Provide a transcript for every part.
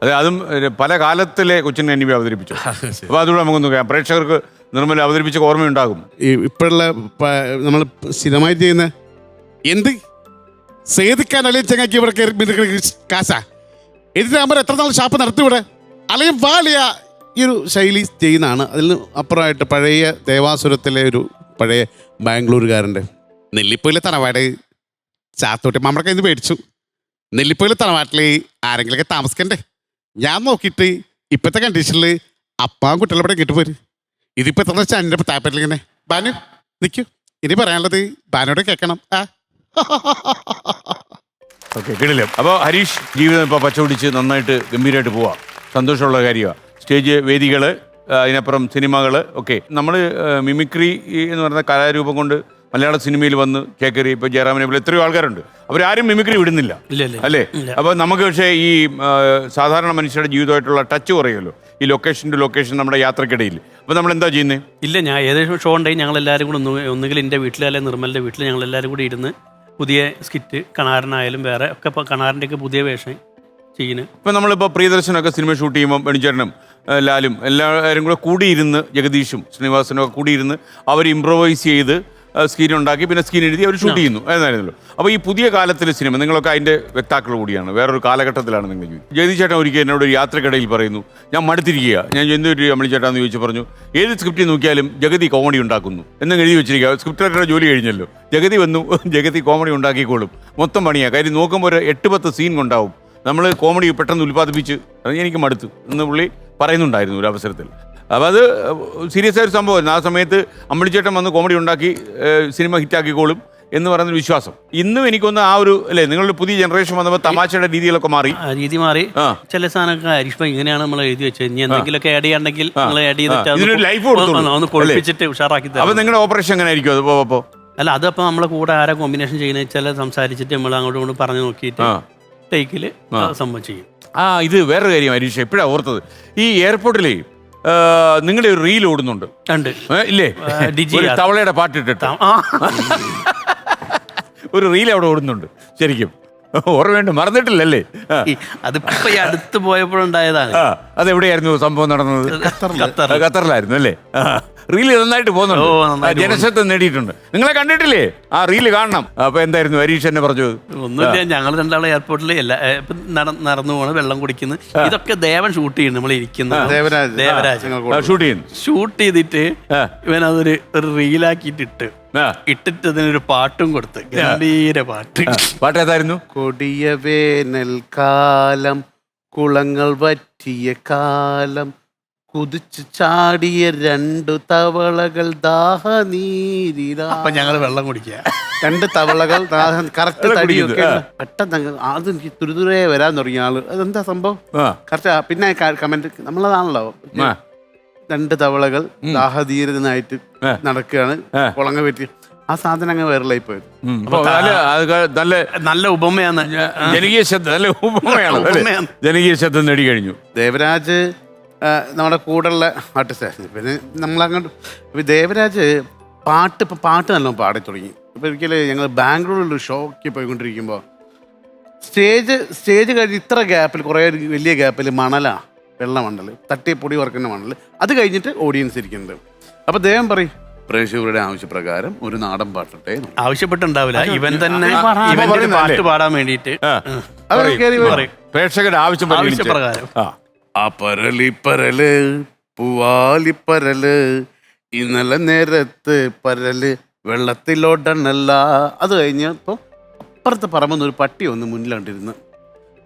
അതെ, അതും പല കാലത്തിലെ കൊച്ചിൻ എനിമി അവതരിപ്പിച്ചു. അപ്പോൾ അതുകൂടെ നമുക്കൊന്ന് നോക്കാം. പ്രേക്ഷകർക്ക് നിർമ്മല അവതരിപ്പിച്ച ഓർമ്മയുണ്ടാകും. ഇപ്പോഴുള്ള നമ്മൾ സ്ഥിരമായിട്ട് ചെയ്യുന്ന എന്ത് സേതിക്കാൻ അളിയൻ ചങ്ങാക്കി ഇവിടെ കാശാ ഇതിനാകുമ്പോൾ എത്ര നാൾ ഷാപ്പ് നടത്തി ഇവിടെ അളിയൻ വാളിയ ഈ ഒരു ശൈലി ചെയ്യുന്നതാണ്. അതിൽ അപ്പുറമായിട്ട് പഴയ ദേവാസുരത്തിലെ ഒരു പഴയ ബാംഗ്ലൂരുകാരൻ്റെ നെല്ലിപ്പൊയിലെ തറവാട് ചാത്തോട്ടി നമ്മുടെ കയ്യിൽ നിന്ന് മേടിച്ചു. നെല്ലിപ്പൊയിലെ തറവാട്ടിൽ ആരെങ്കിലുമൊക്കെ താമസിക്കണ്ടേ? ഞാൻ നോക്കിയിട്ട് ഇപ്പോഴത്തെ കണ്ടീഷനിൽ അപ്പാവും കുട്ടികളെ കിട്ടുപോര്. ഇതിപ്പോൾ എത്ര വെച്ചാൽ എൻ്റെ താല്പര്യമിങ്ങനെ ബാനു നിൽക്കൂ. ഇനി പറയാനുള്ളത് ബാനോട് കേൾക്കണം. ഓക്കെ, കിടിലം. അപ്പോൾ ഹരീഷ് ജീവിതം ഇപ്പോൾ പച്ചപിടിച്ച് നന്നായിട്ട് ഗംഭീരമായിട്ട് പോവാം. സന്തോഷമുള്ള കാര്യമാണ്. സ്റ്റേജ് വേദികൾ, അതിനപ്പുറം സിനിമകൾ ഒക്കെ. നമ്മൾ മിമിക്രി എന്ന് പറയുന്ന കലാരൂപം കൊണ്ട് മലയാള സിനിമയിൽ വന്ന് കേക്കറി ഇപ്പോൾ ജയറാമിനെ പോലെ എത്രയോ ആൾക്കാരുണ്ട്. അവരാരും മിമിക്രി വിടുന്നില്ല അല്ലേ? അപ്പോൾ നമുക്ക് പക്ഷേ ഈ സാധാരണ മനുഷ്യരുടെ ജീവിതമായിട്ടുള്ള ടച്ച് കുറയുമല്ലോ ഈ ലൊക്കേഷൻ ടു ലൊക്കേഷൻ നമ്മുടെ യാത്രക്കിടയിൽ. അപ്പോൾ നമ്മൾ എന്താ ചെയ്യുന്നത്? ഇല്ല, ഞാൻ ഏകദേശം ഷോ ഉണ്ടെങ്കിൽ ഞങ്ങളെല്ലാവരും കൂടെ ഒന്നുകിൽ എൻ്റെ വീട്ടിൽ അല്ലെങ്കിൽ നിർമ്മലിൻ്റെ വീട്ടിൽ ഞങ്ങളെല്ലാവരും കൂടി ഇരുന്ന് പുതിയ സ്കിറ്റ്, കണാരനായാലും വേറെ ഒക്കെ ഇപ്പോൾ കണാറിൻ്റെയൊക്കെ പുതിയ വേഷം ചെയ്യുന്നത്. ഇപ്പം നമ്മളിപ്പോൾ പ്രിയദർശനൊക്കെ സിനിമ ഷൂട്ട് ചെയ്യുമ്പോൾ ബെണിച്ചേട്ടനും ലാലും എല്ലാവരും കൂടെ കൂടിയിരുന്ന്, ജഗദീഷും ശ്രീനിവാസനും ഒക്കെ കൂടിയിരുന്ന് അവർ ഇംപ്രവൈസ് ചെയ്ത് സ്ക്രീൻ ഉണ്ടാക്കി പിന്നെ സ്ക്രീൻ എഴുതി അവർ ഷൂട്ട് ചെയ്യുന്നു എന്നായിരുന്നല്ലോ. അപ്പോൾ ഈ പുതിയ കാലത്തിലെ സിനിമ നിങ്ങളൊക്കെ അതിൻ്റെ വ്യക്താക്കൾ കൂടിയാണ്, വേറൊരു കാലഘട്ടത്തിലാണ് നിങ്ങൾ ജീവിക്കുന്നത്. ജഗദീഷ് ചേട്ടൻ ഒരിക്കൽ എന്നോട് ഒരു യാത്രക്കിടയിൽ പറയുന്നു, ഞാൻ മടുത്തിരിക്കുക, ഞാൻ എന്തൊരു അമളിച്ചേട്ടാന്ന് ചോദിച്ചു പറഞ്ഞു, ഏത് സ്ക്രിപ്റ്റിൽ നോക്കിയാലും ജഗതി കോമഡി ഉണ്ടാക്കുന്നു എന്ന് എഴുതി വെച്ചിരിക്കുക. സ്ക്രിപ്റ്റ് റൈറ്ററുടെ ജോലി കഴിഞ്ഞല്ലോ, ജഗതി വന്നു, ജഗതി കോമഡി ഉണ്ടാക്കിക്കോളും, മൊത്തം പണിയാണ്. കാര്യം നോക്കുമ്പോൾ ഒരു 8-10 സീൻ കൊണ്ടാവും, നമ്മൾ കോമഡി പെട്ടെന്ന് ഉൽപ്പാദിപ്പിച്ച് അത് എനിക്ക് മടുത്തു എന്ന് പുള്ളി പറയുന്നുണ്ടായിരുന്നു ഒരു അവസരത്തിൽ. അപ്പോൾ അത് സീരിയസ് ആയൊരു സംഭവമായിരുന്നു. ആ സമയത്ത് അമ്പിളിച്ചേട്ടൻ വന്ന് കോമഡി ഉണ്ടാക്കി സിനിമ ഹിറ്റാക്കിക്കോളും എന്ന് പറയുന്നൊരു വിശ്വാസം. ഇന്നും എനിക്കൊന്ന് ആ ഒരു അല്ലേ, നിങ്ങളുടെ പുതിയ ജനറേഷൻ വന്നപ്പോൾ തമാശയുടെ രീതികളൊക്കെ മാറി, ചില സാധനങ്ങൾ ഹരീഷ് ഇങ്ങനെയാണ് നമ്മൾ എഴുതി വെച്ചത്, ഇനി എന്തെങ്കിലുമൊക്കെ ആഡ് ചെയ്യാണ്ടെങ്കിൽ നമ്മൾ ആഡ് ചെയ്തിട്ട് ലൈഫ് ഒന്ന് പൊളിപ്പിച്ചിട്ട് ഉഷാറാക്കി തരാം. അപ്പോൾ നിങ്ങളുടെ ഓപ്പറേഷൻ എങ്ങനെ ആയിരിക്കും അത്? അപ്പോൾ അല്ല, അതപ്പോൾ നമ്മളെ കൂടെ ആരാ കോമ്പിനേഷൻ ചെയ്യുന്നത് വെച്ചാൽ സംസാരിച്ചിട്ട് നമ്മൾ അങ്ങോട്ടും ഇങ്ങോട്ടും പറഞ്ഞു നോക്കിയിട്ട് ടേക്കിൽ സംഭവം ചെയ്യും. ഇത് വേറൊരു കാര്യം ഹരീഷ് എപ്പോഴാണ് ഓർത്തത്, ഈ എയർപോർട്ടിലേ നിങ്ങളുടെ ഒരു റീൽ ഓടുന്നുണ്ട് ഇല്ലേ, തവളയുടെ പാട്ടിട്ടിട്ട് ഒരു റീൽ അവിടെ ഓടുന്നുണ്ട്. ശരിക്കും ഓർമ്മയുണ്ട്, മറന്നിട്ടില്ലല്ലേ? അതിപ്പോ ഈ അടുത്ത് പോയപ്പോഴുണ്ടായതാണ്. അതെവിടെയായിരുന്നു സംഭവം നടന്നത്? ഖത്തറിലായിരുന്നു അല്ലേ? റീല് നന്നായിട്ട് പോകുന്നുണ്ട്, ജനശ്രദ്ധ നേടിയിട്ടുണ്ട്. നിങ്ങളെ കണ്ടിട്ടില്ലേ? ആ റീല് കാണണം. അപ്പൊ എന്തായിരുന്നു ഹരീഷ് എന്നെ പറഞ്ഞത്? ഒന്നുമില്ല, ഞങ്ങൾ രണ്ടാളെ എയർപോർട്ടിൽ നടന്നു പോണ്, വെള്ളം കുടിക്കുന്നു. ഇതൊക്കെ ദേവൻ ഷൂട്ട് ചെയ്യുന്നു, നമ്മൾ ഇരിക്കുന്നത് ദേവരാജ് ഷൂട്ട് ചെയ്തിട്ട് ഇവൻ അതൊരു റീലാക്കിയിട്ട് ഇട്ടിട്ട് അതിനൊരു പാട്ടും കൊടുത്ത്, ഗംഭീര പാട്ട് ഏതായിരുന്നു? കൊടിയ വേനൽ കാലം, കുളങ്ങൾ വറ്റിയ കാലം, കുതിച്ചു ചാടിയ 2 തവളകൾ ദാഹനീരില. അപ്പൊ ഞങ്ങൾ വെള്ളം കുടിക്കുക, 2 തവളകൾ കറക്റ്റ് തടിയൊക്കെ പെട്ടെന്ന് അത് എനിക്ക് തുരുതുരേ വരാൻ തുടങ്ങിയ ആള്. അതെന്താ സംഭവം കറക്റ്റ്? പിന്നെ കമന്റ് നമ്മളതാണല്ലോ, 2 തവളകൾ ദാഹധീരനായിട്ട് നടക്കുകയാണ്, കുളങ്ങ പറ്റി. ആ സാധനം അങ്ങ് വൈറലായി പോയത്. നല്ല ഉപമയാണ്, ജനകീയ ശ്രദ്ധ, നല്ല ഉപമയാണ്, ജനകീയ ശ്രദ്ധ നേടി കഴിഞ്ഞു. ദേവരാജ് നമ്മുടെ കൂടെയുള്ള ആർട്ടിസ്റ്റ്. പിന്നെ നമ്മളങ്ങോട്ട് ദേവരാജ് പാട്ട് നല്ലോണം പാടി തുടങ്ങി. ഇപ്പം ഒരിക്കലും ഞങ്ങൾ ബാംഗ്ലൂരിലൊരു ഷോയ്ക്ക് പോയിക്കൊണ്ടിരിക്കുമ്പോൾ സ്റ്റേജ് കഴിഞ്ഞ് ഇത്ര ഗ്യാപ്പിൽ, കുറേ വലിയ ഗ്യാപ്പിൽ മണലാണ്, വെള്ളമണ്ടൽ, തട്ടിയ പൊടി വറക്കുന്ന മണൽ. അത് കഴിഞ്ഞിട്ട് ഓഡിയൻസ് ഇരിക്കുന്നുണ്ട്. അപ്പോൾ ദേവൻ പറയും, പ്രേക്ഷകരുടെ ആവശ്യപ്രകാരം ഒരു നാടൻ പാട്ടട്ടെ. ആവശ്യപ്പെട്ടുണ്ടാവില്ല, ഇവൻ തന്നെ പാട്ട് പാടാൻ വേണ്ടിയിട്ട് പ്രേക്ഷകരുടെ ആവശ്യപ്രകാരം. ആ പരലിപ്പരല് പൂവാലിപ്പരല്, ഇന്നലെ നേരത്ത് പരല് വെള്ളത്തിലോട്ടണല്ല. അത് കഴിഞ്ഞപ്പോൾ അപ്പുറത്തെ പറമ്പെന്ന് ഒരു പട്ടി ഒന്ന് മുന്നിലുണ്ടിരുന്ന്,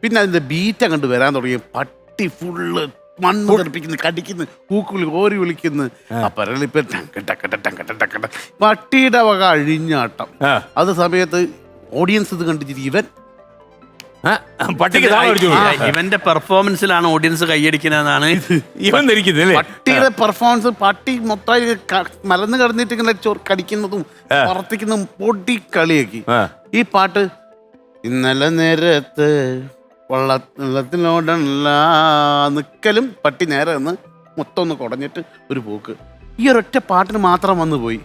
പിന്നെ അതിൻ്റെ ബീറ്റ് അങ്ങോട്ട് വരാൻ തുടങ്ങി. പട്ടി ഫുള്ള് മണ്ണ് തെറിപ്പിക്കുന്നു, കടിക്കുന്നു, കൂക്കുവിളി ഓരി വിളിക്കുന്നു. ആ പരലിപ്പ ടങ്കട്ട പട്ടിയുടെ വക അഴിഞ്ഞാട്ടം. അത് സമയത്ത് ഓഡിയൻസ് ഇത് കണ്ടിട്ട് ഇവൻ ഇവന്റെ പെർഫോമൻസിലാണ് ഓഡിയൻസ് കൈയടിക്കുന്നതാണ് ഇവൻ ധരിക്കുന്നത്. പട്ടിയുടെ പെർഫോമൻസ്, പട്ടി മൊത്തം മലന്ന് കിടന്നിട്ട് ഇങ്ങനെ കടിക്കുന്നതും പ്രവർത്തിക്കുന്നതും പൊടി കളിയാക്കി. ഈ പാട്ട് ഇന്നലെ നേരത്ത് വെള്ളത്തിലോടല്ല നിക്കലും പട്ടി നേരെ നിന്ന് മൊത്തം ഒന്ന് കുടഞ്ഞിട്ട് ഒരു പോക്ക്. ഈ ഒരൊറ്റ പാട്ടിന് മാത്രം വന്നു പോയി.